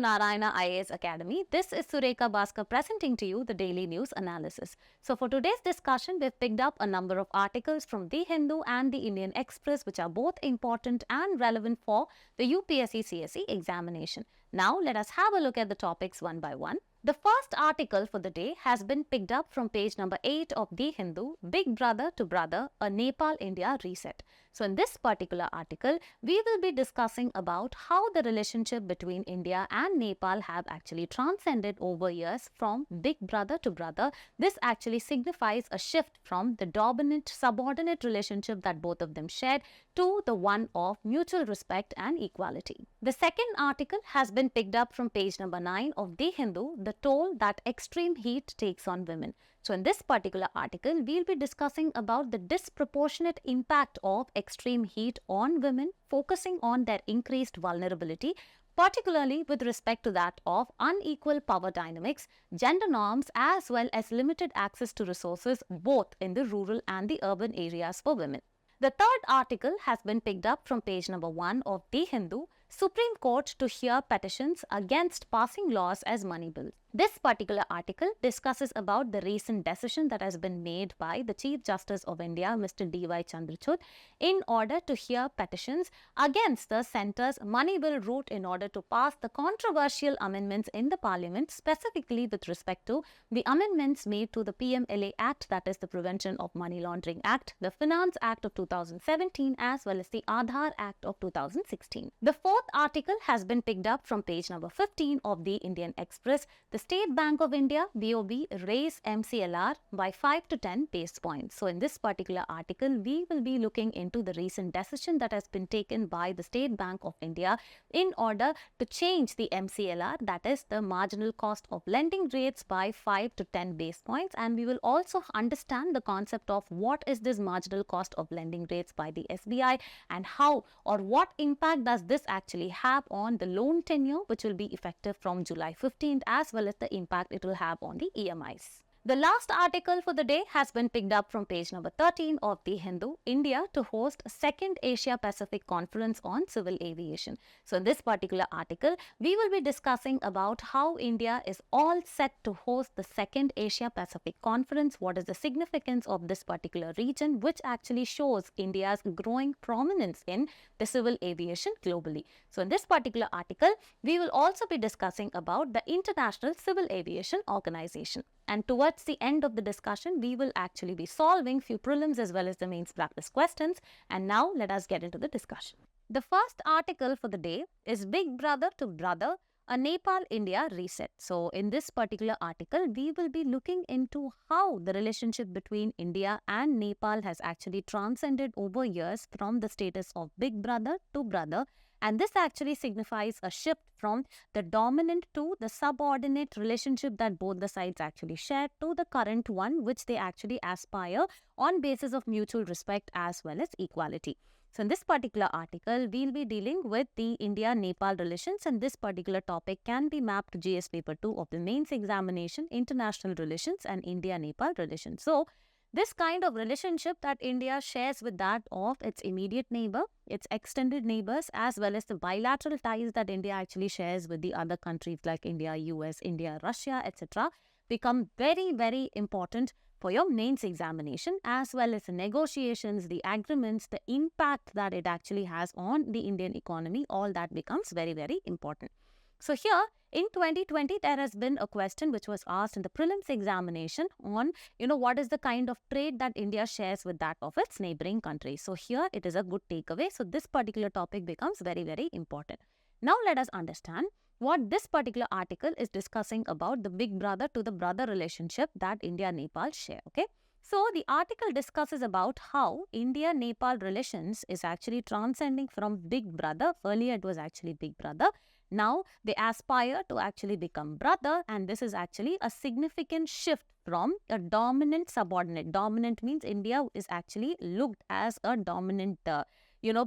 Narayana IAS Academy. This is Sureka Bhaskar presenting to you the daily news analysis. So for today's discussion, we've picked up a number of articles from The Hindu and the Indian Express which are both important and relevant for the UPSC CSE examination. Now let us have a look at the topics one by one. The first article for the day has been picked up from page number 8 of The Hindu, Big Brother to Brother, a Nepal-India reset. So in this particular article, we will be discussing about how the relationship between India and Nepal have actually transcended over years from Big Brother to Brother. This actually signifies a shift from the dominant-subordinate relationship that both of them shared to the one of mutual respect and equality. The second article has been picked up from page number 9 of The Hindu, the toll that extreme heat takes on women. So in this particular article, we'll be discussing about the disproportionate impact of extreme heat on women, focusing on their increased vulnerability, particularly with respect to that of unequal power dynamics, gender norms, as well as limited access to resources both in the rural and the urban areas for women. The third article has been picked up from page number 1 of The Hindu, Supreme Court to hear petitions against passing laws as money bills. This particular article discusses about the recent decision that has been made by the Chief Justice of India, Mr. D.Y. Chandrachud, in order to hear petitions against the centre's money bill route in order to pass the controversial amendments in the Parliament, specifically with respect to the amendments made to the PMLA Act, that is the Prevention of Money Laundering Act, the Finance Act of 2017, as well as the Aadhaar Act of 2016. The fourth article has been picked up from page number 15 of the Indian Express. The State Bank of India, BOB, raised MCLR by 5 to 10 base points. So in this particular article, we will be looking into the recent decision that has been taken by the State Bank of India in order to change the MCLR, that is the marginal cost of lending rates, by 5 to 10 base points. And we will also understand the concept of what is this marginal cost of lending rates by the SBI and how or what impact does this actually have on the loan tenure, which will be effective from July 15th, as well as the impact it will have on the EMIs. The last article for the day has been picked up from page number 13 of The Hindu, India to host a second Asia-Pacific conference on civil aviation. So in this particular article, we will be discussing about how India is all set to host the second Asia-Pacific conference, what is the significance of this particular region, which actually shows India's growing prominence in the civil aviation globally. So in this particular article, we will also be discussing about the International Civil Aviation Organization. And towards the end of the discussion, we will actually be solving few prelims as well as the mains practice questions. And now let us get into the discussion. The first article for the day is Big Brother to Brother, a Nepal-India reset. So in this particular article, we will be looking into how the relationship between India and Nepal has actually transcended over years from the status of Big Brother to Brother. And this actually signifies a shift from the dominant to the subordinate relationship that both the sides actually share to the current one, which they actually aspire on basis of mutual respect as well as equality. So in this particular article, we'll be dealing with the India-Nepal relations, and this particular topic can be mapped to GS paper 2 of the mains examination, international relations and India-Nepal relations. So this kind of relationship that India shares with that of its immediate neighbor, its extended neighbors, as well as the bilateral ties that India actually shares with the other countries like India, US, India, Russia, etc., become very, very important for your mains examination, as well as the negotiations, the agreements, the impact that it actually has on the Indian economy. All that becomes very, very important. So here in 2020, there has been a question which was asked in the prelims examination on, what is the kind of trade that India shares with that of its neighboring countries. So here it is a good takeaway. So this particular topic becomes very, very important. Now let us understand what this particular article is discussing about the Big Brother to the Brother relationship that India and Nepal share. Okay. So the article discusses about how India-Nepal relations is actually transcending from Big Brother. Earlier it was actually Big Brother. Now they aspire to actually become brother, and this is actually a significant shift from a dominant subordinate. Dominant means India is actually looked as a dominant,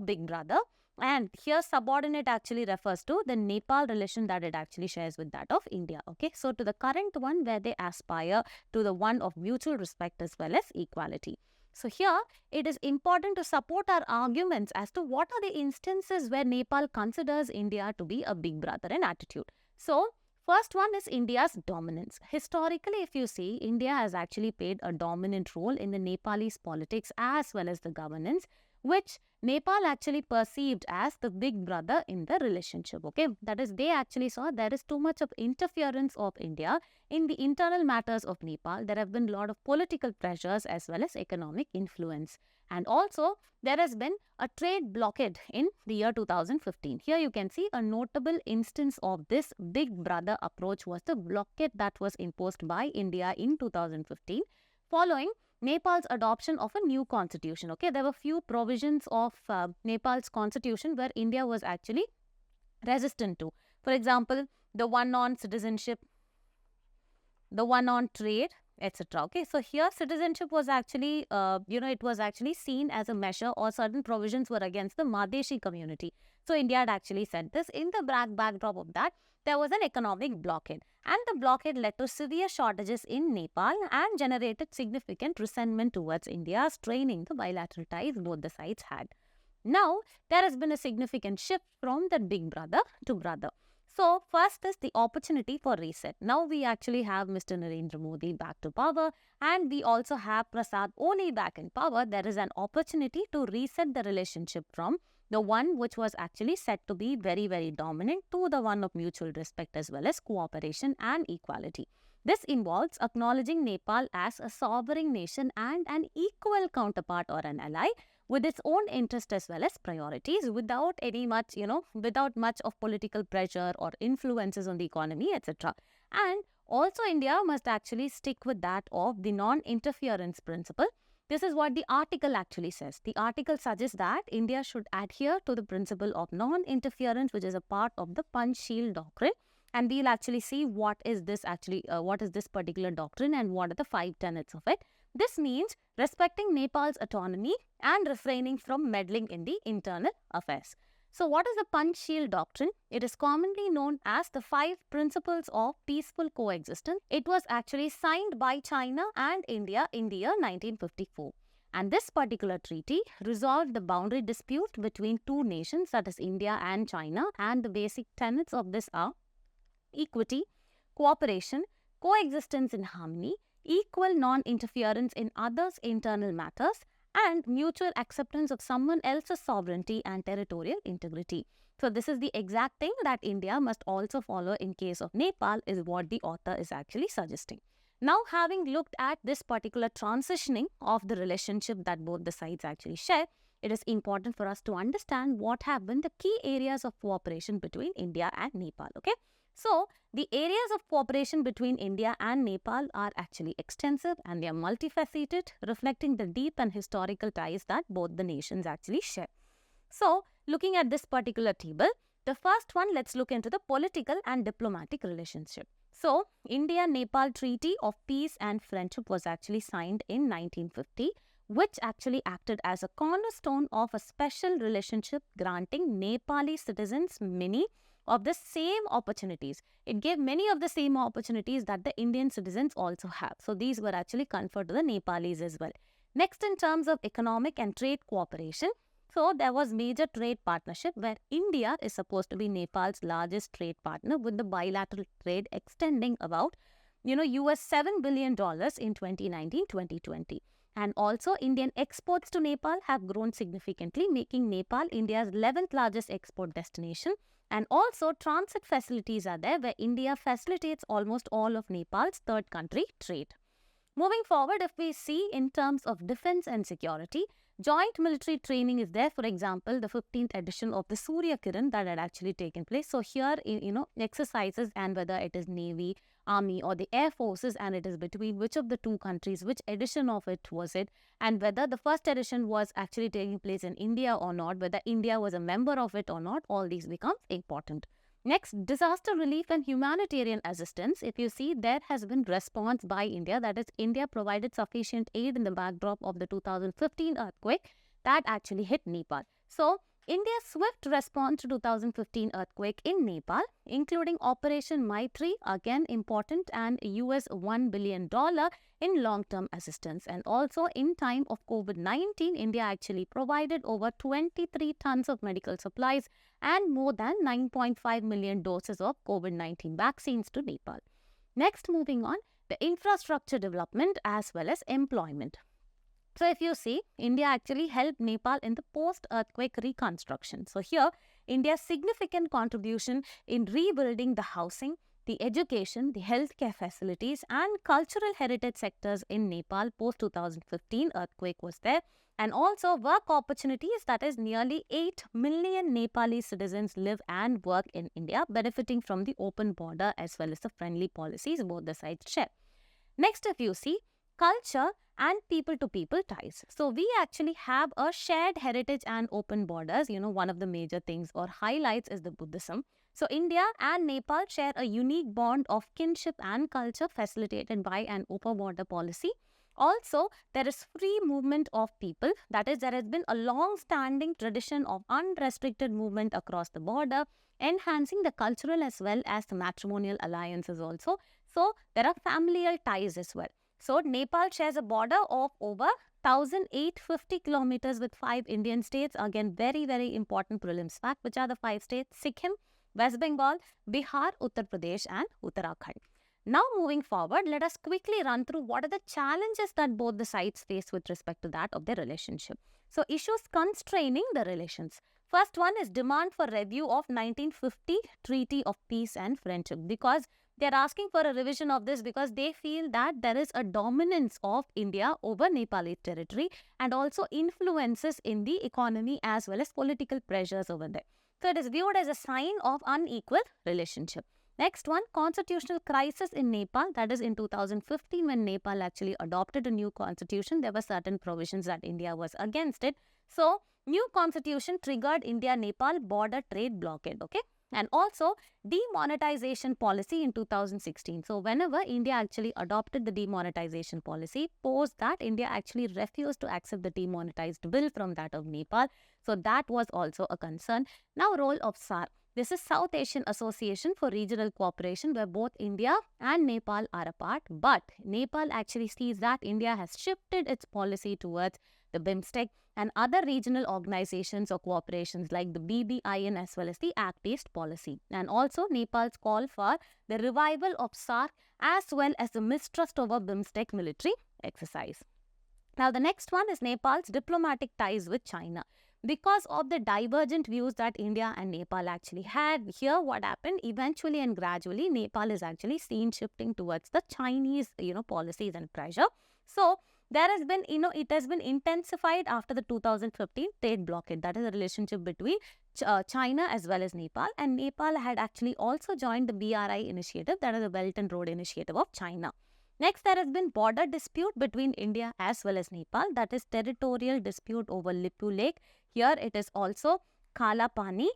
big brother. And here subordinate actually refers to the Nepal relation that it actually shares with that of India. Okay, so to the current one where they aspire to the one of mutual respect as well as equality. So here, it is important to support our arguments as to what are the instances where Nepal considers India to be a big brother in attitude. So, first one is India's dominance. Historically, if you see, India has actually played a dominant role in the Nepalese politics as well as the governance, which Nepal actually perceived as the big brother in the relationship. Okay, that is, they actually saw there is too much of interference of India in the internal matters of Nepal. There have been a lot of political pressures as well as economic influence. And also, there has been a trade blockade in the year 2015. Here you can see a notable instance of this big brother approach was the blockade that was imposed by India in 2015 following Nepal's adoption of a new constitution. Okay, there were few provisions of Nepal's constitution where India was actually resistant to. For example, the one on citizenship, the one on trade, etc. Okay, so here citizenship was actually, it was actually seen as a measure, or certain provisions were against the Madheshi community. So India had actually said this. In the backdrop of that, there was an economic blockade, and the blockade led to severe shortages in Nepal and generated significant resentment towards India, straining the bilateral ties both the sides had. Now, there has been a significant shift from the big brother to brother. So, first is the opportunity for reset. Now, we actually have Mr. Narendra Modi back to power, and we also have Prasad Oni back in power. There is an opportunity to reset the relationship from the one which was actually said to be very, very dominant to the one of mutual respect as well as cooperation and equality. This involves acknowledging Nepal as a sovereign nation and an equal counterpart or an ally with its own interest as well as priorities, without any much, without much of political pressure or influences on the economy, etc. And also India must actually stick with that of the non-interference principle. This is what the article actually says. The article suggests that India should adhere to the principle of non-interference, which is a part of the Panchsheel doctrine. And we'll actually see what is this particular doctrine and what are the 5 tenets of it. This means respecting Nepal's autonomy and refraining from meddling in the internal affairs. So what is the Panchsheel doctrine? It is commonly known as the 5 principles of peaceful coexistence. It was actually signed by China and India in the year 1954. And this particular treaty resolved the boundary dispute between two nations, that is India and China, and the basic tenets of this are equity, cooperation, coexistence in harmony, equal non-interference in others' internal matters, and mutual acceptance of someone else's sovereignty and territorial integrity. So this is the exact thing that India must also follow in case of Nepal, is what the author is actually suggesting. Now, having looked at this particular transitioning of the relationship that both the sides actually share, it is important for us to understand what have been the key areas of cooperation between India and Nepal. Okay. So, the areas of cooperation between India and Nepal are actually extensive and they are multifaceted, reflecting the deep and historical ties that both the nations actually share. So, looking at this particular table, the first one, let's look into the political and diplomatic relationship. So, India-Nepal Treaty of Peace and Friendship was actually signed in 1950, which actually acted as a cornerstone of a special relationship granting Nepali citizens many of the same opportunities. It gave many of the same opportunities that the Indian citizens also have. So these were actually conferred to the Nepalis as well. Next, in terms of economic and trade cooperation, so there was major trade partnership where India is supposed to be Nepal's largest trade partner, with the bilateral trade extending about, US $7 billion in 2019-2020. And also Indian exports to Nepal have grown significantly, making Nepal India's 11th largest export destination. And also transit facilities are there where India facilitates almost all of Nepal's third country trade. Moving forward, if we see in terms of defense and security, joint military training is there. For example, the 15th edition of the Surya Kiran that had actually taken place. So here, exercises, and whether it is Navy, Army or the Air Forces, and it is between which of the two countries, which edition of it was it, and whether the first edition was actually taking place in India or not, whether India was a member of it or not, all these become important. Next, disaster relief and humanitarian assistance. If you see, there has been response by India, that is, India provided sufficient aid in the backdrop of the 2015 earthquake that actually hit Nepal. So, India's swift response to 2015 earthquake in Nepal, including Operation Maitri, again important, and US $1 billion in long-term assistance. And also in time of COVID-19, India actually provided over 23 tons of medical supplies and more than 9.5 million doses of COVID-19 vaccines to Nepal. Next, moving on, the infrastructure development as well as employment. So if you see, India actually helped Nepal in the post-earthquake reconstruction. So here, India's significant contribution in rebuilding the housing, the education, the healthcare facilities and cultural heritage sectors in Nepal post-2015 earthquake was there. And also work opportunities, that is nearly 8 million Nepali citizens live and work in India, benefiting from the open border as well as the friendly policies both the sides share. Next, if you see, culture and people-to-people ties. So we actually have a shared heritage and open borders. One of the major things or highlights is the Buddhism. So India and Nepal share a unique bond of kinship and culture facilitated by an open border policy. Also, there is free movement of people. That is, there has been a long-standing tradition of unrestricted movement across the border, enhancing the cultural as well as the matrimonial alliances also. So there are familial ties as well. So Nepal shares a border of over 1,850 kilometers with 5 Indian states. Again, very, very important prelims fact. Which are the 5 states? Sikkim, West Bengal, Bihar, Uttar Pradesh and Uttarakhand. Now moving forward, let us quickly run through what are the challenges that both the sides face with respect to that of their relationship. So issues constraining the relations. First one is demand for review of 1950 Treaty of Peace and Friendship, because they are asking for a revision of this because they feel that there is a dominance of India over Nepali territory and also influences in the economy as well as political pressures over there. So it is viewed as a sign of unequal relationship. Next one, constitutional crisis in Nepal. That is in 2015 when Nepal actually adopted a new constitution. There were certain provisions that India was against it. So new constitution triggered India-Nepal border trade blockade. Okay. And also demonetization policy in 2016. So whenever India actually adopted the demonetization policy, post that India actually refused to accept the demonetized bill from that of Nepal. So that was also a concern. Now role of SAR. This is South Asian Association for Regional Cooperation, where both India and Nepal are a part. But Nepal actually sees that India has shifted its policy towards the BIMSTEC and other regional organizations or cooperations like the BBIN as well as the Act-based policy. And also Nepal's call for the revival of SAARC as well as the mistrust over BIMSTEC military exercise. Now the next one is Nepal's diplomatic ties with China. Because of the divergent views that India and Nepal actually had, here what happened eventually and gradually, Nepal is actually seen shifting towards the Chinese, policies and pressure. So there has been, it has been intensified after the 2015 trade blockade. That is a relationship between China as well as Nepal. And Nepal had actually also joined the BRI initiative, that is the Belt and Road Initiative of China. Next, there has been border dispute between India as well as Nepal. That is territorial dispute over Lipu Lake. Here it is also Kala Pani,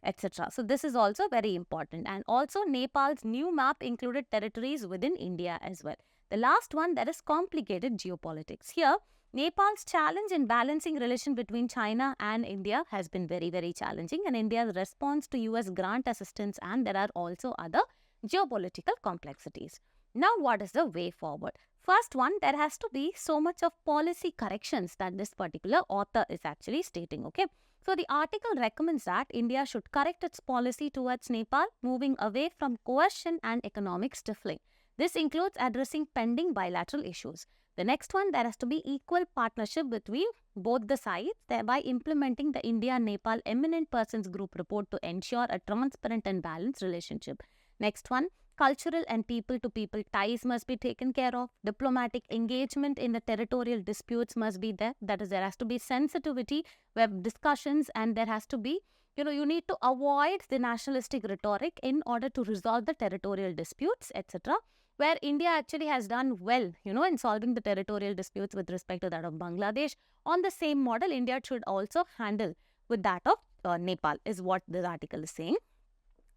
etc. So this is also very important. And also Nepal's new map included territories within India as well. The last one, that is complicated geopolitics. Here, Nepal's challenge in balancing relation between China and India has been very, very challenging, and India's response to US grant assistance, and there are also other geopolitical complexities. Now, what is the way forward? First one, there has to be so much of policy corrections that this particular author is actually stating, okay? So, the article recommends that India should correct its policy towards Nepal, moving away from coercion and economic stifling. This includes addressing pending bilateral issues. The next one, there has to be equal partnership between both the sides, thereby implementing the India-Nepal Eminent Persons Group report to ensure a transparent and balanced relationship. Next one, cultural and people-to-people ties must be taken care of. Diplomatic engagement in the territorial disputes must be there. That is, there has to be sensitivity where discussions, and there has to be, you need to avoid the nationalistic rhetoric in order to resolve the territorial disputes, etc. Where India actually has done well, in solving the territorial disputes with respect to that of Bangladesh. On the same model, India should also handle with that of Nepal, is what this article is saying.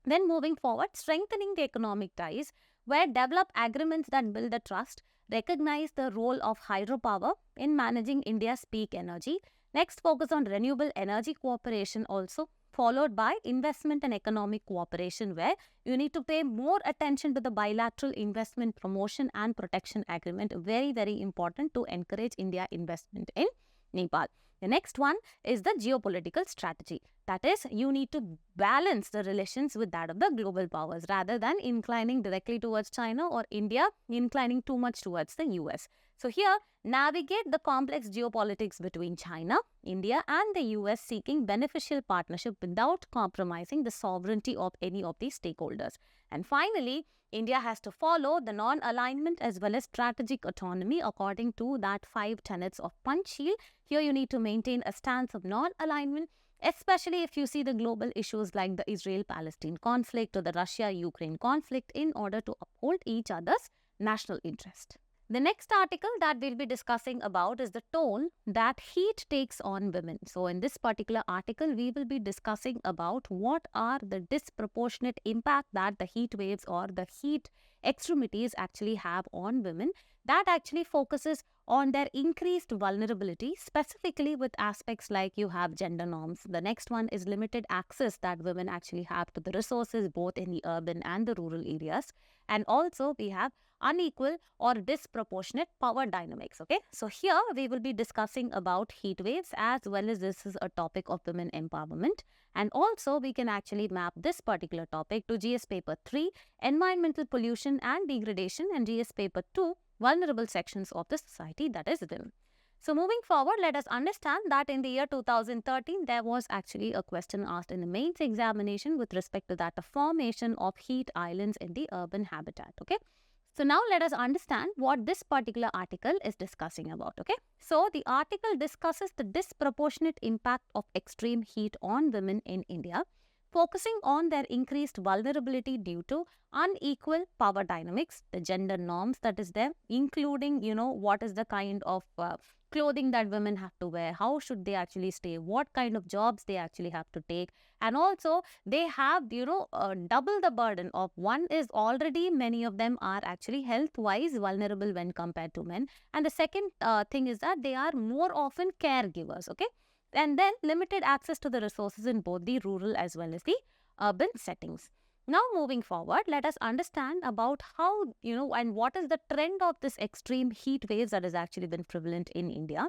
Then moving forward, strengthening the economic ties, where develop agreements that build the trust, recognize the role of hydropower in managing India's peak energy, Next, focus on renewable energy cooperation also, followed by investment and economic cooperation, where you need to pay more attention to the bilateral investment promotion and protection agreement. Very, very important to encourage India investment in Nepal. The next one is the geopolitical strategy. That is, you need to balance the relations with that of the global powers rather than inclining directly towards China or India inclining too much towards the US. So here, navigate the complex geopolitics between China, India and the US, seeking beneficial partnership without compromising the sovereignty of any of these stakeholders. And finally, India has to follow the non-alignment as well as strategic autonomy according to that 5 tenets of Panchsheel. Here you need to maintain a stance of non-alignment, especially if you see the global issues like the Israel-Palestine conflict or the Russia-Ukraine conflict, in order to uphold each other's national interest. The next article that we'll be discussing about is the toll that heat takes on women. So in this particular article, we will be discussing about what are the disproportionate impact that the heat waves or the heat extremities actually have on women. That actually focuses on their increased vulnerability, specifically with aspects like you have gender norms. The next one is limited access that women actually have to the resources both in the urban and the rural areas. And also we have unequal or disproportionate power dynamics. Okay, so here we will be discussing about heat waves, as well as this is a topic of women empowerment, and also we can actually map this particular topic to GS paper 3, environmental pollution and degradation, and GS paper 2, vulnerable sections of the society, that is women. So moving forward, let us understand that in the year 2013, there was actually a question asked in the mains examination with respect to that, the formation of heat islands in the urban habitat. Okay, so now let us understand what this particular article is discussing about. Okay, so the article discusses the disproportionate impact of extreme heat on women in India, focusing on their increased vulnerability due to unequal power dynamics, the gender norms that is there, including, what is the kind of clothing that women have to wear, how should they actually stay, what kind of jobs they actually have to take, and also they have, double the burden of, one is already many of them are actually health-wise vulnerable when compared to men, and the second thing is that they are more often caregivers, okay? And then limited access to the resources in both the rural as well as the urban settings. Now moving forward, let us understand about how, and what is the trend of this extreme heat waves that has actually been prevalent in India,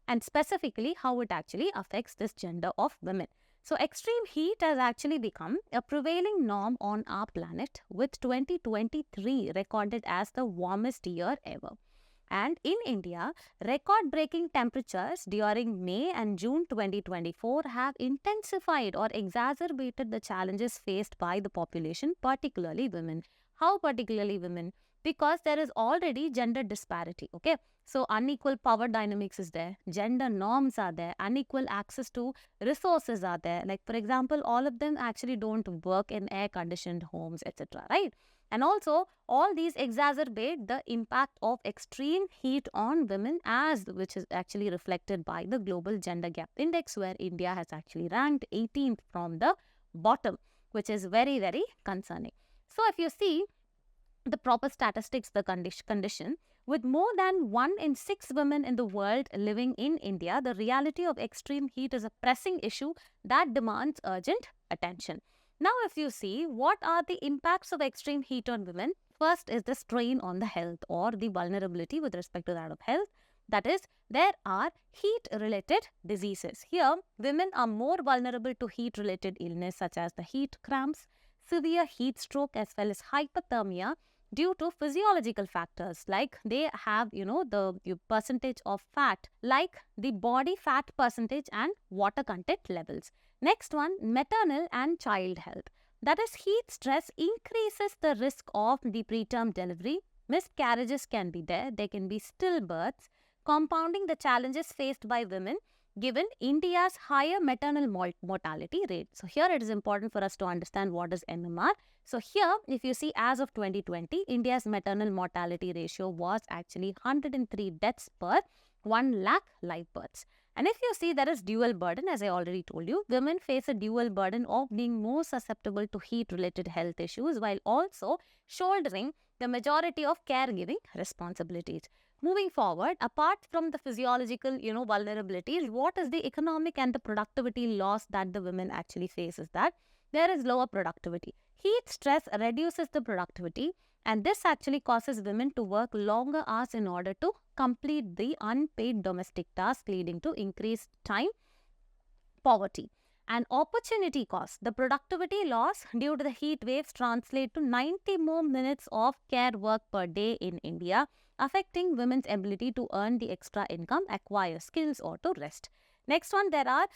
and specifically how it actually affects this gender of women. So extreme heat has actually become a prevailing norm on our planet, with 2023 recorded as the warmest year ever. And in India, record-breaking temperatures during May and June 2024 have intensified or exacerbated the challenges faced by the population, particularly women. How particularly women? Because there is already gender disparity, okay? So unequal power dynamics is there, gender norms are there, unequal access to resources are there. Like for example, all of them actually don't work in air-conditioned homes, etc., right? And also, all these exacerbate the impact of extreme heat on women, which is actually reflected by the Global Gender Gap Index, where India has actually ranked 18th from the bottom, which is very, very concerning. So if you see the proper statistics, the condition, with more than 1 in 6 women in the world living in India, the reality of extreme heat is a pressing issue that demands urgent attention. Now, if you see what are the impacts of extreme heat on women, first is the strain on the health or the vulnerability with respect to that of health. That is, there are heat-related diseases. Here, women are more vulnerable to heat-related illness such as the heat cramps, severe heat stroke as well as hypothermia due to physiological factors like they have, the percentage of fat, like the body fat percentage and water content levels. Next one, maternal and child health. That is, heat stress increases the risk of the preterm delivery. Miscarriages can be there. There can be stillbirths, compounding the challenges faced by women given India's higher maternal mortality rate. So here it is important for us to understand what is MMR. So here, if you see, as of 2020, India's maternal mortality ratio was actually 103 deaths per 1 lakh live births. And if you see, there is dual burden, as I already told you. Women face a dual burden of being more susceptible to heat-related health issues while also shouldering the majority of caregiving responsibilities. Moving forward, apart from the physiological, vulnerabilities, what is the economic and the productivity loss that the women actually face is that there is lower productivity. Heat stress reduces the productivity, and this actually causes women to work longer hours in order to complete the unpaid domestic task, leading to increased time poverty. And opportunity cost. The productivity loss due to the heat waves translate to 90 more minutes of care work per day in India, affecting women's ability to earn the extra income, acquire skills, or to rest. Next one, there are,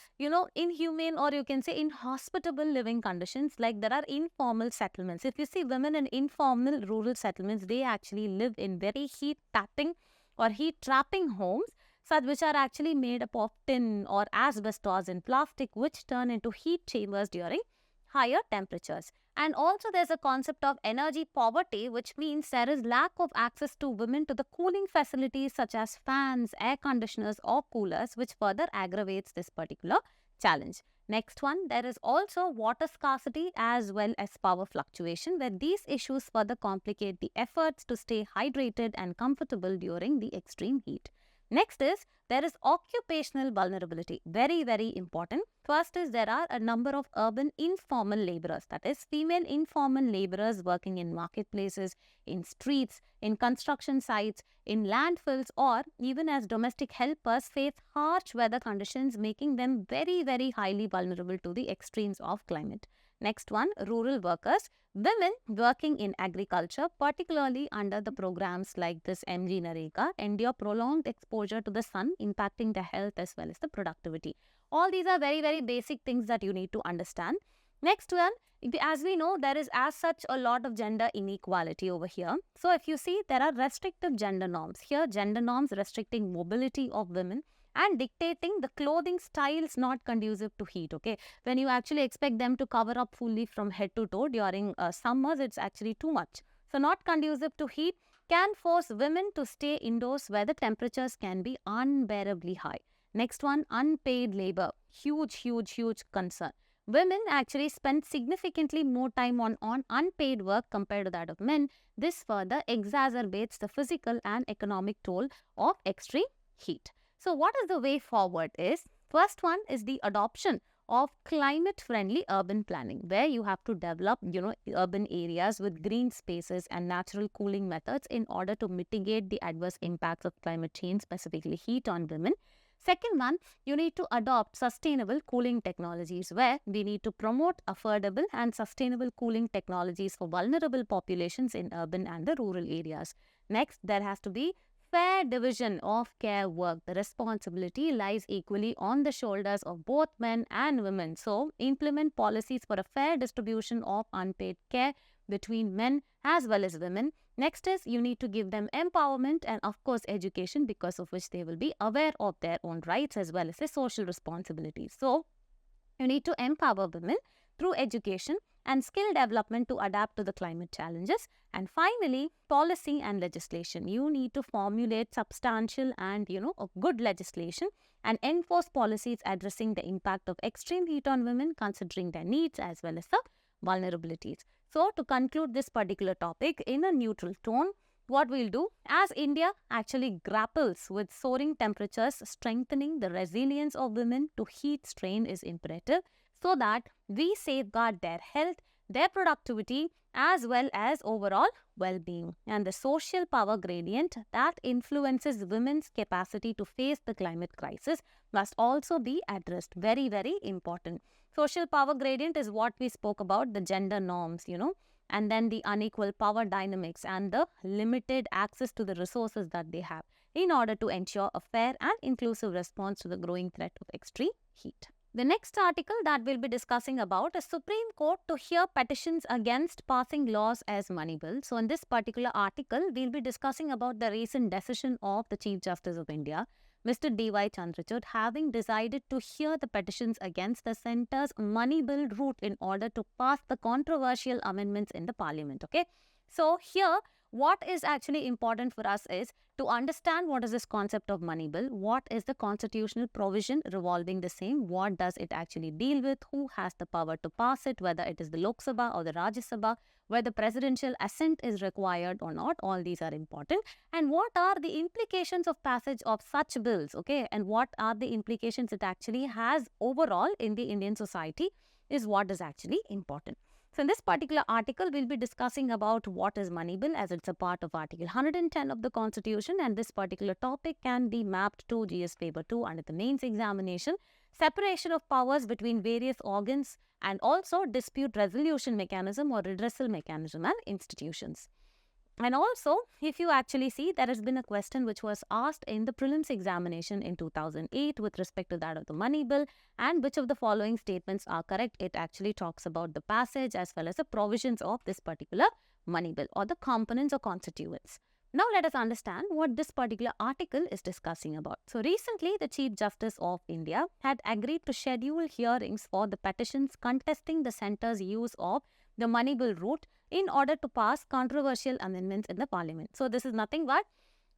inhumane, or you can say inhospitable living conditions, like there are informal settlements. If you see women in informal rural settlements, they actually live in very heat-tapping or heat-trapping homes, such which are actually made up of tin or asbestos and plastic, which turn into heat chambers during higher temperatures. And also there's a concept of energy poverty, which means there is lack of access to women to the cooling facilities such as fans, air conditioners or coolers, which further aggravates this particular challenge. Next one, there is also water scarcity as well as power fluctuation, where these issues further complicate the efforts to stay hydrated and comfortable during the extreme heat. Next is, there is occupational vulnerability. Very, very important. First is, there are a number of urban informal laborers, that is female informal laborers working in marketplaces, in streets, in construction sites, in landfills, or even as domestic helpers face harsh weather conditions, making them very, very highly vulnerable to the extremes of climate. Next one, rural workers. Women working in agriculture, particularly under the programs like this MG endure prolonged exposure to the sun, impacting the health as well as the productivity. All these are very, very basic things that you need to understand. Next one, as we know, there is as such a lot of gender inequality over here. So if you see, there are restrictive gender norms. Here, gender norms restricting mobility of women and dictating the clothing styles not conducive to heat, okay? When you actually expect them to cover up fully from head to toe during summers, it's actually too much. So not conducive to heat can force women to stay indoors where the temperatures can be unbearably high. Next one, unpaid labor. Huge concern. Women actually spend significantly more time on unpaid work compared to that of men. This further exacerbates the physical and economic toll of extreme heat. So what is the way forward is, first one is the adoption of climate-friendly urban planning, where you have to develop, urban areas with green spaces and natural cooling methods in order to mitigate the adverse impacts of climate change, specifically heat on women. Second one, you need to adopt sustainable cooling technologies, where we need to promote affordable and sustainable cooling technologies for vulnerable populations in urban and the rural areas. Next, there has to be fair division of care work. The responsibility lies equally on the shoulders of both men and women. So, implement policies for a fair distribution of unpaid care between men as well as women. Next is, you need to give them empowerment and of course education, because of which they will be aware of their own rights as well as their social responsibilities. So, you need to empower women through education and skill development to adapt to the climate challenges. And finally, policy and legislation. You need to formulate substantial and, good legislation and enforce policies addressing the impact of extreme heat on women, considering their needs as well as the vulnerabilities. So, to conclude this particular topic in a neutral tone, what we'll do, as India actually grapples with soaring temperatures, strengthening the resilience of women to heat strain is imperative, so that we safeguard their health, their productivity, as well as overall well-being. And the social power gradient that influences women's capacity to face the climate crisis must also be addressed. Very, very important. Social power gradient is what we spoke about, the gender norms, and then the unequal power dynamics and the limited access to the resources that they have in order to ensure a fair and inclusive response to the growing threat of extreme heat. The next article that we'll be discussing about is Supreme Court to hear petitions against passing laws as money bill. So in this particular article, we'll be discussing about the recent decision of the Chief Justice of India, Mr. D.Y. Chandrachud, having decided to hear the petitions against the centre's money bill route in order to pass the controversial amendments in the parliament. Okay, so here what is actually important for us is to understand what is this concept of money bill, what is the constitutional provision revolving the same, what does it actually deal with, who has the power to pass it, whether it is the Lok Sabha or the Rajya Sabha, whether presidential assent is required or not. All these are important. And what are the implications of passage of such bills, okay? And what are the implications it actually has overall in the Indian society is what is actually important. So in this particular article, we'll be discussing about what is money bill, as it's a part of Article 110 of the Constitution, and this particular topic can be mapped to GS paper 2 under the mains examination, separation of powers between various organs, and also dispute resolution mechanism or redressal mechanism and institutions. And also, if you actually see, there has been a question which was asked in the prelims examination in 2008 with respect to that of the money bill, and which of the following statements are correct. It actually talks about the passage as well as the provisions of this particular money bill or the components or constituents. Now let us understand what this particular article is discussing about. So recently, the Chief Justice of India had agreed to schedule hearings for the petitions contesting the centre's use of the money bill route in order to pass controversial amendments in the parliament. So this is nothing but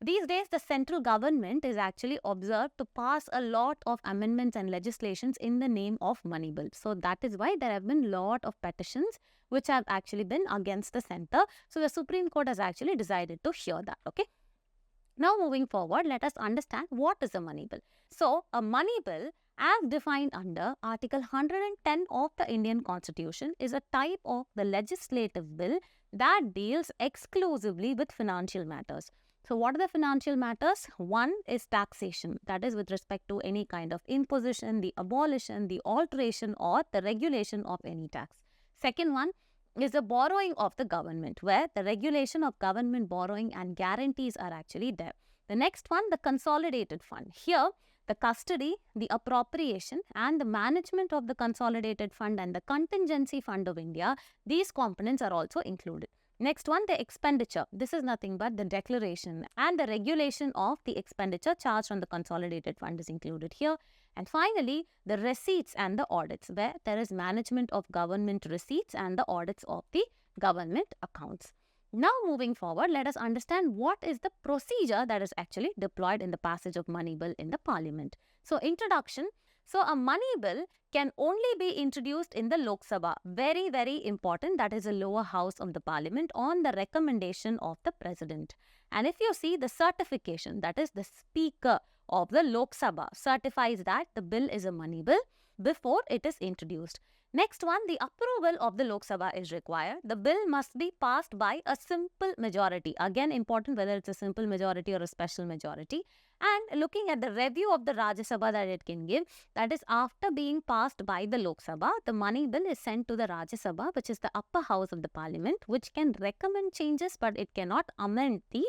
these days the central government is actually observed to pass a lot of amendments and legislations in the name of money bill. So that is why there have been a lot of petitions which have actually been against the centre. So the Supreme Court has actually decided to hear that, okay? Now moving forward, let us understand what is a money bill. So a money bill, as defined under Article 110 of the Indian Constitution, is a type of the legislative bill that deals exclusively with financial matters. So what are the financial matters? One is taxation, that is with respect to any kind of imposition, the abolition, the alteration or the regulation of any tax. Second one is the borrowing of the government, where the regulation of government borrowing and guarantees are actually there. The next one, the consolidated fund. Here, the custody, the appropriation and the management of the consolidated fund and the contingency fund of India, these components are also included. Next one, the expenditure. This is nothing but the declaration and the regulation of the expenditure charged on the consolidated fund is included here. And finally, the receipts and the audits, where there is management of government receipts and the audits of the government accounts. Now moving forward, let us understand what is the procedure that is actually deployed in the passage of money bill in the parliament. So introduction. So a money bill can only be introduced in the Lok Sabha. Very, very important. That is the lower house of the parliament on the recommendation of the president. And if you see the certification, that is the speaker of the Lok Sabha certifies that the bill is a money bill before it is introduced. Next one, the approval of the Lok Sabha is required. The bill must be passed by a simple majority. Again, important whether it's a simple majority or a special majority. And looking at the review of the Rajya Sabha that it can give, that is after being passed by the Lok Sabha, the money bill is sent to the Rajya Sabha, which is the upper house of the parliament, which can recommend changes, but it cannot amend the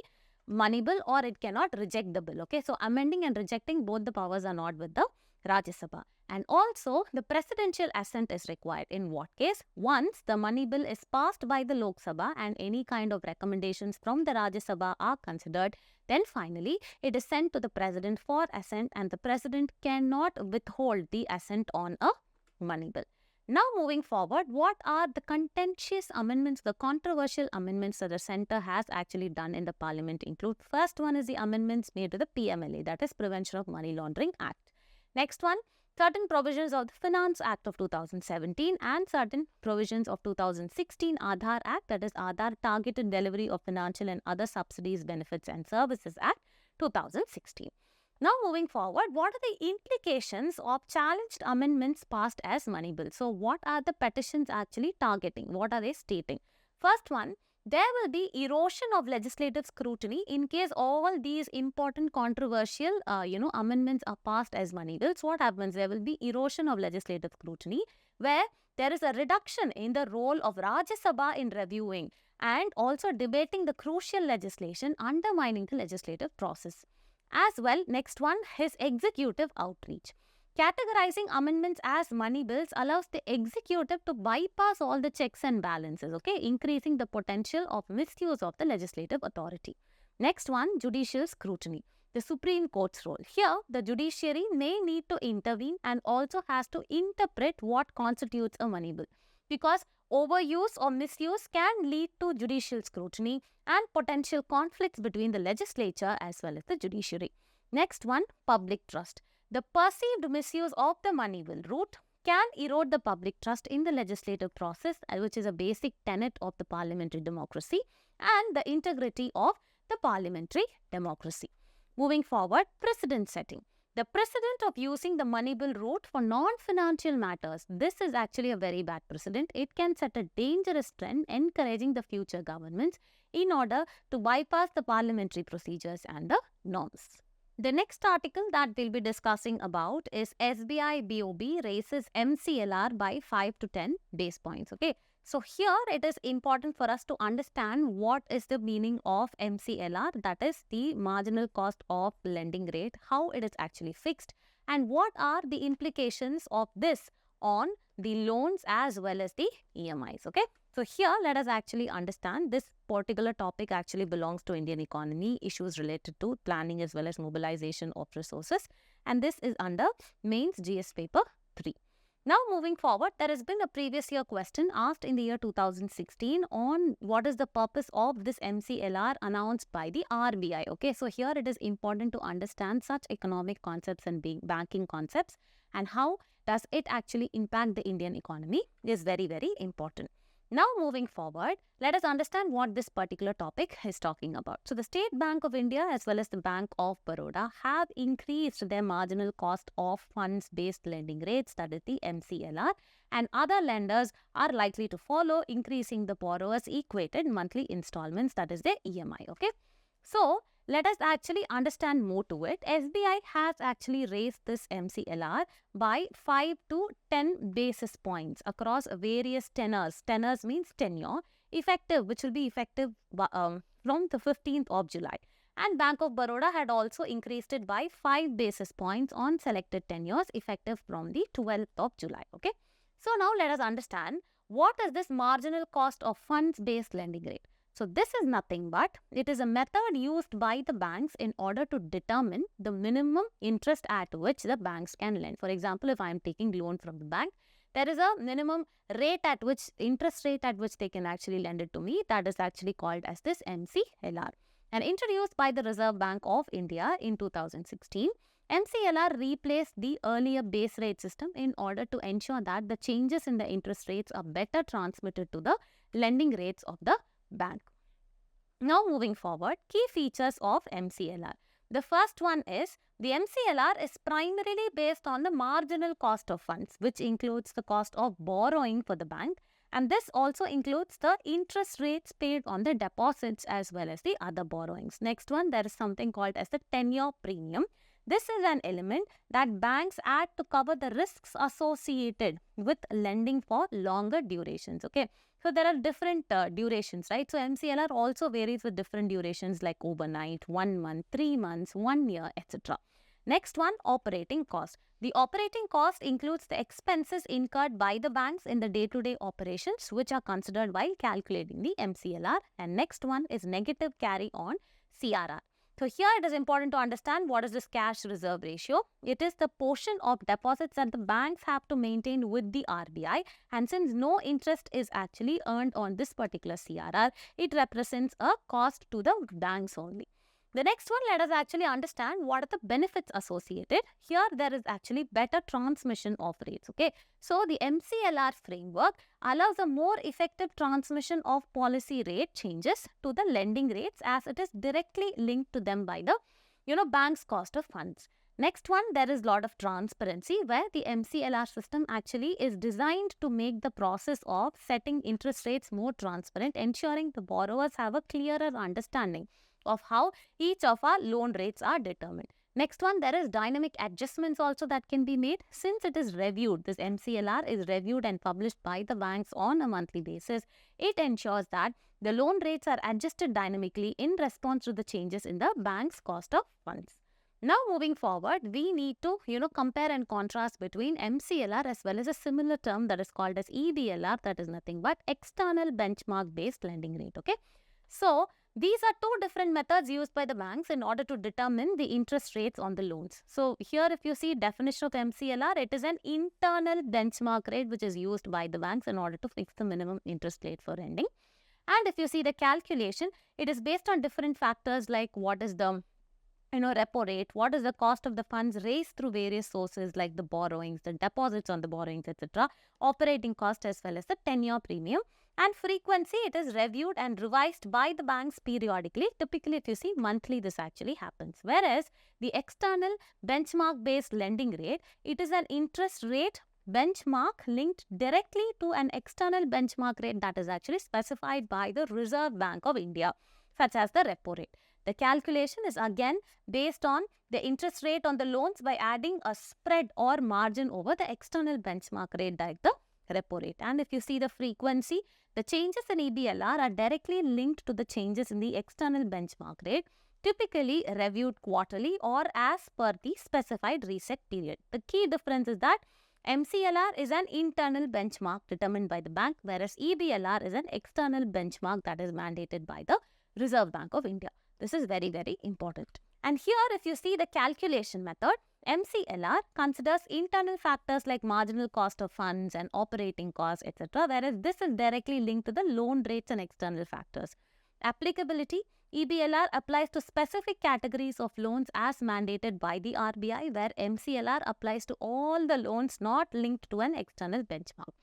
money bill or it cannot reject the bill. Okay, so amending and rejecting, both the powers are not with the Rajya Sabha. And also, the presidential assent is required. In what case? Once the money bill is passed by the Lok Sabha and any kind of recommendations from the Rajya Sabha are considered, then finally it is sent to the president for assent, and the president cannot withhold the assent on a money bill. Now moving forward, what are the contentious amendments, the controversial amendments that the centre has actually done in the parliament include? First one is the amendments made to the PMLA, that is Prevention of Money Laundering Act. Next one, certain provisions of the Finance Act of 2017 and certain provisions of 2016 Aadhaar Act, that is Aadhaar Targeted Delivery of Financial and Other Subsidies, Benefits and Services Act 2016. Now moving forward, what are the implications of challenged amendments passed as money bill? So what are the petitions actually targeting? What are they stating? First one, there will be erosion of legislative scrutiny in case all these important controversial amendments are passed as money bills. What happens? There will be erosion of legislative scrutiny, where there is a reduction in the role of Rajya Sabha in reviewing and also debating the crucial legislation, undermining the legislative process. As well, next one is executive outreach. Categorizing amendments as money bills allows the executive to bypass all the checks and balances, okay, increasing the potential of misuse of the legislative authority. Next one, judicial scrutiny. The Supreme Court's role. Here, the judiciary may need to intervene and also has to interpret what constitutes a money bill, because overuse or misuse can lead to judicial scrutiny and potential conflicts between the legislature as well as the judiciary. Next one, public trust. The perceived misuse of the money bill route can erode the public trust in the legislative process, which is a basic tenet of the parliamentary democracy and the integrity of the parliamentary democracy. Moving forward, precedent setting. The precedent of using the money bill route for non-financial matters. This is actually a very bad precedent. It can set a dangerous trend encouraging the future governments in order to bypass the parliamentary procedures and the norms. The next article that we'll be discussing about is SBI BOB raises MCLR by 5 to 10 base points. Okay. So here it is important for us to understand what is the meaning of MCLR, that is the marginal cost of lending rate, how it is actually fixed, and what are the implications of this on the loans as well as the EMIs. Okay. So here let us actually understand this particular topic actually belongs to Indian economy, issues related to planning as well as mobilization of resources, and this is under mains GS paper 3. Now moving forward, there has been a previous year question asked in the year 2016 on what is the purpose of this MCLR announced by the RBI. Okay, so here it is important to understand such economic concepts and banking concepts and how does it actually impact the Indian economy is very, very important. Now moving forward, let us understand what this particular topic is talking about. So the State Bank of India as well as the Bank of Baroda have increased their marginal cost of funds based lending rates, that is the MCLR, and other lenders are likely to follow, increasing the borrower's equated monthly installments, that is the EMI. Okay. So let us actually understand more to it. SBI has actually raised this MCLR by 5 to 10 basis points across various tenors. Tenors means tenure, effective, which will be effective from the 15th of July. And Bank of Baroda had also increased it by 5 basis points on selected tenures, effective from the 12th of July. Okay. So now let us understand what is this marginal cost of funds based lending rate. So this is nothing but it is a method used by the banks in order to determine the minimum interest at which the banks can lend. For example, if I am taking loan from the bank, there is a minimum rate at which, interest rate at which they can actually lend it to me. That is actually called as this MCLR. And introduced by the Reserve Bank of India in 2016, MCLR replaced the earlier base rate system in order to ensure that the changes in the interest rates are better transmitted to the lending rates of the bank. Now moving forward, key features of MCLR. The first one is the MCLR is primarily based on the marginal cost of funds, which includes the cost of borrowing for the bank, and this also includes the interest rates paid on the deposits as well as the other borrowings. Next one, there is something called as the tenure premium. This is an element that banks add to cover the risks associated with lending for longer durations. Okay. So there are different durations, right? So MCLR also varies with different durations like overnight, 1 month, 3 months, 1 year, etc. Next one, operating cost. The operating cost includes the expenses incurred by the banks in the day-to-day operations, which are considered while calculating the MCLR. And next one is negative carry on CRR. So here it is important to understand what is this cash reserve ratio. It is the portion of deposits that the banks have to maintain with the RBI, and since no interest is actually earned on this particular CRR, it represents a cost to the banks only. The next one, let us actually understand what are the benefits associated. Here there is actually better transmission of rates. Okay, so the MCLR framework allows a more effective transmission of policy rate changes to the lending rates as it is directly linked to them by the bank's cost of funds. Next one, there is a lot of transparency where the MCLR system actually is designed to make the process of setting interest rates more transparent, ensuring the borrowers have a clearer understanding of how each of our loan rates are determined. Next one, there is dynamic adjustments also that can be made since it is reviewed. This MCLR is reviewed and published by the banks on a monthly basis. It ensures that the loan rates are adjusted dynamically in response to the changes in the bank's cost of funds. Now moving forward, we need to compare and contrast between MCLR as well as a similar term that is called as EBLR, that is nothing but external benchmark based lending rate. Okay, so these are two different methods used by the banks in order to determine the interest rates on the loans. So here if you see definition of MCLR, it is an internal benchmark rate which is used by the banks in order to fix the minimum interest rate for lending. And if you see the calculation, it is based on different factors like what is the repo rate, what is the cost of the funds raised through various sources like the borrowings, the deposits on the borrowings, etc., operating cost as well as the tenure premium. And frequency, it is reviewed and revised by the banks periodically. Typically, if you see monthly, this actually happens. Whereas the external benchmark-based lending rate, it is an interest rate benchmark linked directly to an external benchmark rate that is actually specified by the Reserve Bank of India, such as the repo rate. The calculation is again based on the interest rate on the loans by adding a spread or margin over the external benchmark rate like the repo rate. And if you see the frequency, the changes in EBLR are directly linked to the changes in the external benchmark rate, typically reviewed quarterly or as per the specified reset period. The key difference is that MCLR is an internal benchmark determined by the bank, whereas EBLR is an external benchmark that is mandated by the Reserve Bank of India. This is very, very important. And here, if you see the calculation method, MCLR considers internal factors like marginal cost of funds and operating costs, etc., whereas this is directly linked to the loan rates and external factors. Applicability, EBLR applies to specific categories of loans as mandated by the RBI, where MCLR applies to all the loans not linked to an external benchmark.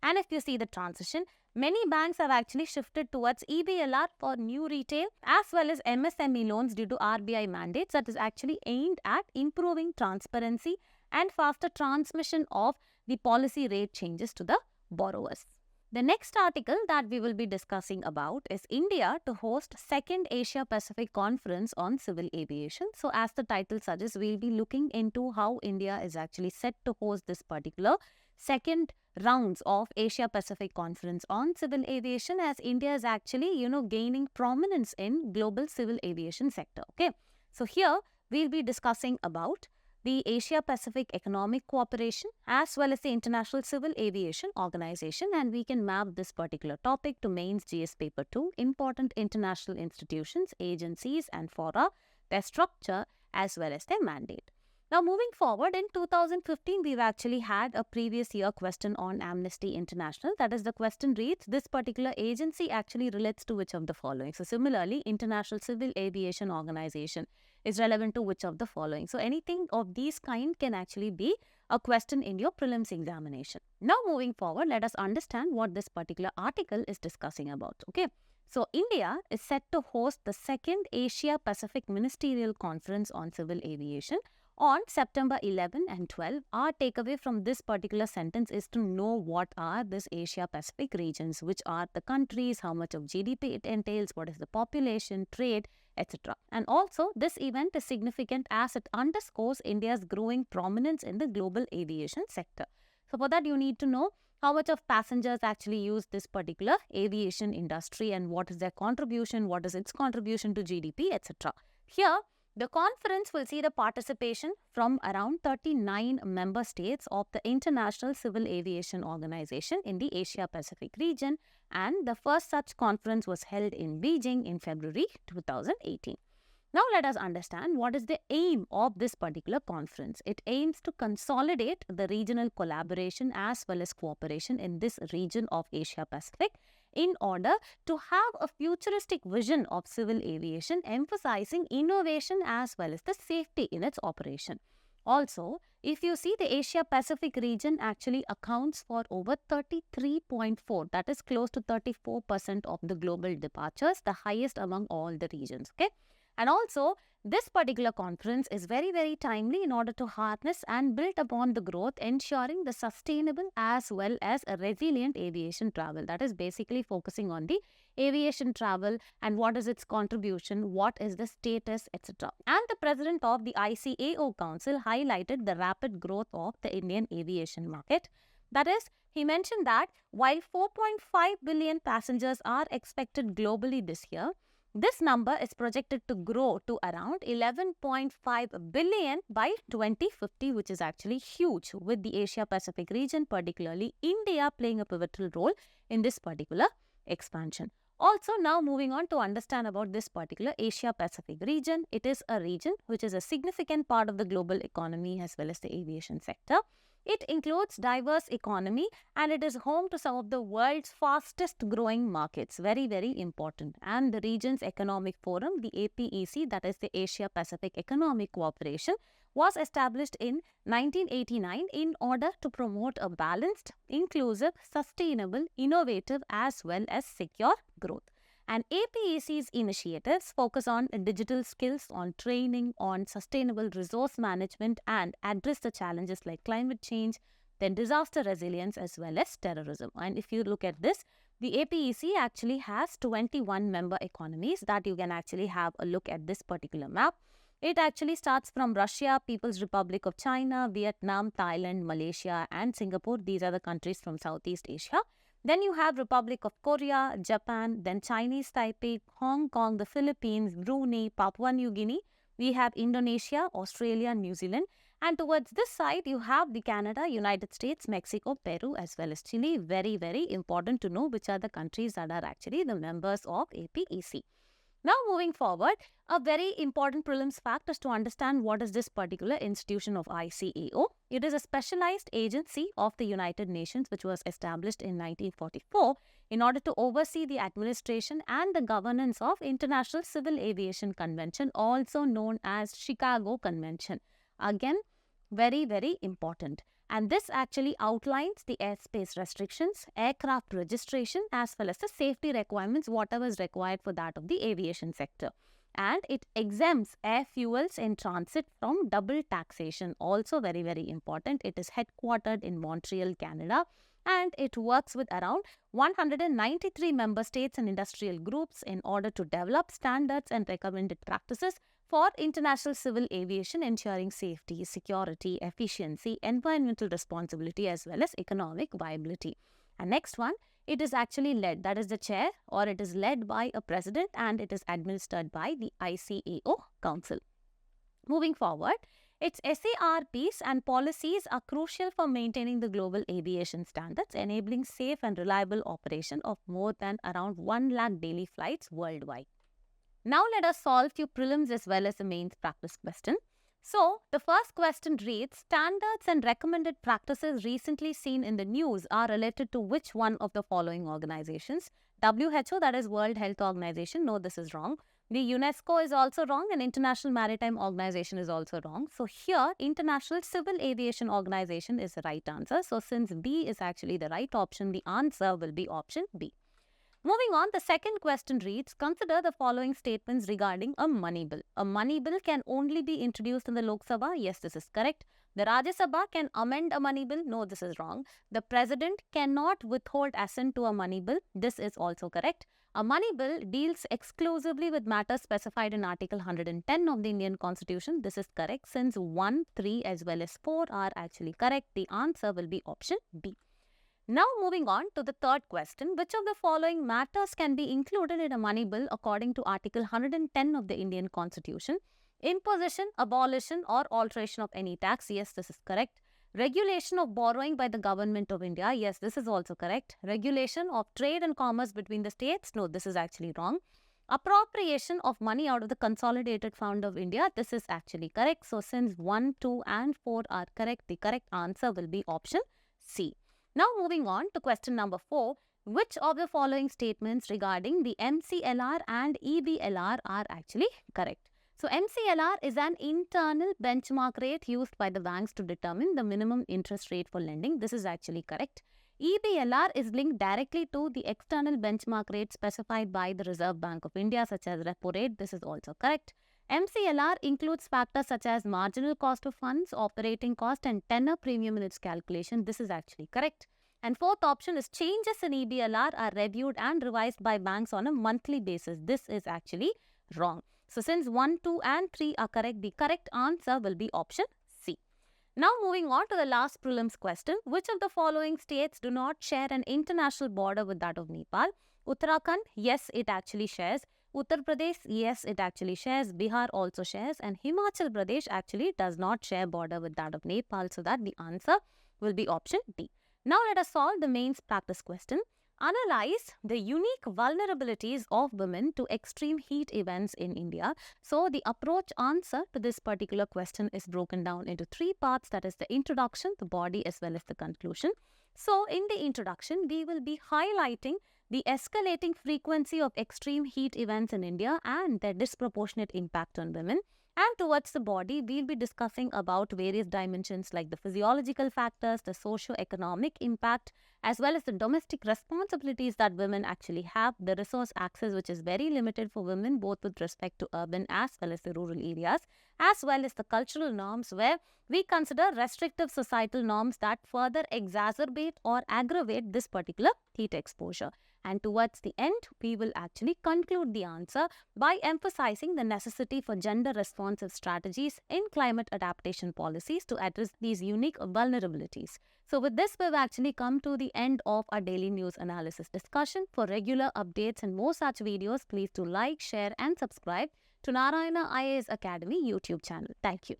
And if you see the transition, many banks have actually shifted towards EBLR for new retail as well as MSME loans due to RBI mandates that is actually aimed at improving transparency and faster transmission of the policy rate changes to the borrowers. The next article that we will be discussing about is India to host second Asia Pacific Conference on Civil Aviation. So as the title suggests, we'll be looking into how India is actually set to host this particular second rounds of Asia Pacific Conference on Civil Aviation, as India is actually, gaining prominence in global civil aviation sector. Okay. So here we'll be discussing about the Asia Pacific Economic Cooperation as well as the International Civil Aviation Organization, and we can map this particular topic to mains GS paper 2, important international institutions, agencies and fora, their structure as well as their mandate. Now, moving forward, in 2015, we've actually had a previous year question on Amnesty International. That is, the question reads, this particular agency actually relates to which of the following? So, similarly, International Civil Aviation Organization is relevant to which of the following? So, anything of these kind can actually be a question in your prelims examination. Now, moving forward, let us understand what this particular article is discussing about. Okay. So, India is set to host the second Asia Pacific Ministerial Conference on Civil Aviation on September 11 and 12. Our takeaway from this particular sentence is to know what are this Asia Pacific regions, which are the countries, how much of GDP it entails, what is the population, trade, etc. And also, this event is significant as it underscores India's growing prominence in the global aviation sector. So, for that, you need to know how much of passengers actually use this particular aviation industry and what is their contribution, what is its contribution to GDP, etc. Here, the conference will see the participation from around 39 member states of the International Civil Aviation Organization in the Asia Pacific region, and the first such conference was held in Beijing in February 2018. Now, let us understand what is the aim of this particular conference. It aims to consolidate the regional collaboration as well as cooperation in this region of Asia Pacific in order to have a futuristic vision of civil aviation, emphasizing innovation as well as the safety in its operation. Also, if you see, the Asia Pacific region actually accounts for over 33.4, that is close to 34% of the global departures, the highest among all the regions. Okay. And also, this particular conference is very, very timely in order to harness and build upon the growth, ensuring the sustainable as well as a resilient aviation travel. That is basically focusing on the aviation travel and what is its contribution, what is the status, etc. And the president of the ICAO Council highlighted the rapid growth of the Indian aviation market. That is, he mentioned that while 4.5 billion passengers are expected globally this year, this number is projected to grow to around 11.5 billion by 2050, which is actually huge, with the Asia Pacific region, particularly India, playing a pivotal role in this particular expansion. Also, now moving on to understand about this particular Asia Pacific region. It is a region which is a significant part of the global economy as well as the aviation sector. It includes diverse economy and it is home to some of the world's fastest growing markets. Very, very important. And the region's economic forum, the APEC, that is the Asia Pacific Economic Cooperation, was established in 1989 in order to promote a balanced, inclusive, sustainable, innovative as well as secure growth. And APEC's initiatives focus on digital skills, on training, on sustainable resource management and address the challenges like climate change, then disaster resilience as well as terrorism. And if you look at this, the APEC actually has 21 member economies that you can actually have a look at this particular map. It actually starts from Russia, People's Republic of China, Vietnam, Thailand, Malaysia and Singapore. These are the countries from Southeast Asia. Then you have Republic of Korea, Japan, then Chinese Taipei, Hong Kong, the Philippines, Brunei, Papua New Guinea. We have Indonesia, Australia, New Zealand. And towards this side, you have the Canada, United States, Mexico, Peru as well as Chile. Very, very important to know which are the countries that are actually the members of APEC. Now moving forward, a very important prelims fact is to understand what is this particular institution of ICAO. It is a specialized agency of the United Nations which was established in 1944 in order to oversee the administration and the governance of International Civil Aviation Convention, also known as Chicago Convention. Again, very, very important. And this actually outlines the airspace restrictions, aircraft registration as well as the safety requirements, whatever is required for that of the aviation sector. And it exempts air fuels in transit from double taxation. Also very, very important. It is headquartered in Montreal, Canada. And it works with around 193 member states and industrial groups in order to develop standards and recommended practices for international civil aviation, ensuring safety, security, efficiency, environmental responsibility as well as economic viability. And next one, it is actually led, that is the chair, or it is led by a president and it is administered by the ICAO Council. Moving forward, its SARPs and policies are crucial for maintaining the global aviation standards, enabling safe and reliable operation of more than around 1 lakh daily flights worldwide. Now let us solve few prelims as well as the mains practice question. So the first question reads, standards and recommended practices recently seen in the news are related to which one of the following organizations? WHO, that is World Health Organization. No, this is wrong. The UNESCO is also wrong and International Maritime Organization is also wrong. So here, International Civil Aviation Organization is the right answer. So since B is actually the right option, the answer will be option B. Moving on, the second question reads, consider the following statements regarding a money bill. A money bill can only be introduced in the Lok Sabha. Yes, this is correct. The Rajya Sabha can amend a money bill. No, this is wrong. The President cannot withhold assent to a money bill. This is also correct. A money bill deals exclusively with matters specified in Article 110 of the Indian Constitution. This is correct. Since 1, 3 as well as 4 are actually correct, the answer will be option B. Now moving on to the third question, which of the following matters can be included in a money bill according to Article 110 of the Indian Constitution? Imposition, abolition or alteration of any tax. Yes, this is correct. Regulation of borrowing by the Government of India. Yes, this is also correct. Regulation of trade and commerce between the states. No, this is actually wrong. Appropriation of money out of the Consolidated Fund of India. This is actually correct. So since 1, 2 and 4 are correct, the correct answer will be option C. Now moving on to question number 4. Which of the following statements regarding the MCLR and EBLR are actually correct? So MCLR is an internal benchmark rate used by the banks to determine the minimum interest rate for lending. This is actually correct. EBLR is linked directly to the external benchmark rate specified by the Reserve Bank of India such as repo rate. This is also correct. MCLR includes factors such as marginal cost of funds, operating cost and tenor premium in its calculation. This is actually correct. And fourth option is changes in EBLR are reviewed and revised by banks on a monthly basis. This is actually wrong. So since 1, 2 and 3 are correct, the correct answer will be option C. Now moving on to the last prelims question. Which of the following states do not share an international border with that of Nepal? Uttarakhand, yes, it actually shares. Uttar Pradesh, yes, it actually shares. Bihar also shares. And Himachal Pradesh actually does not share border with that of Nepal. So that the answer will be option D. Now let us solve the mains practice question. analyze the unique vulnerabilities of women to extreme heat events in India. So the approach answer to this particular question is broken down into three parts, that is the introduction, the body as well as the conclusion. So in the introduction, we will be highlighting the escalating frequency of extreme heat events in India and their disproportionate impact on women. And towards the body, we'll be discussing about various dimensions like the physiological factors, the socio-economic impact, as well as the domestic responsibilities that women actually have, the resource access which is very limited for women both with respect to urban as well as the rural areas, as well as the cultural norms where we consider restrictive societal norms that further exacerbate or aggravate this particular heat exposure. And towards the end, we will actually conclude the answer by emphasizing the necessity for gender-responsive strategies in climate adaptation policies to address these unique vulnerabilities. So with this, we've actually come to the end of our daily news analysis discussion. For regular updates and more such videos, please do like, share and subscribe to Narayana IAS Academy YouTube channel. Thank you.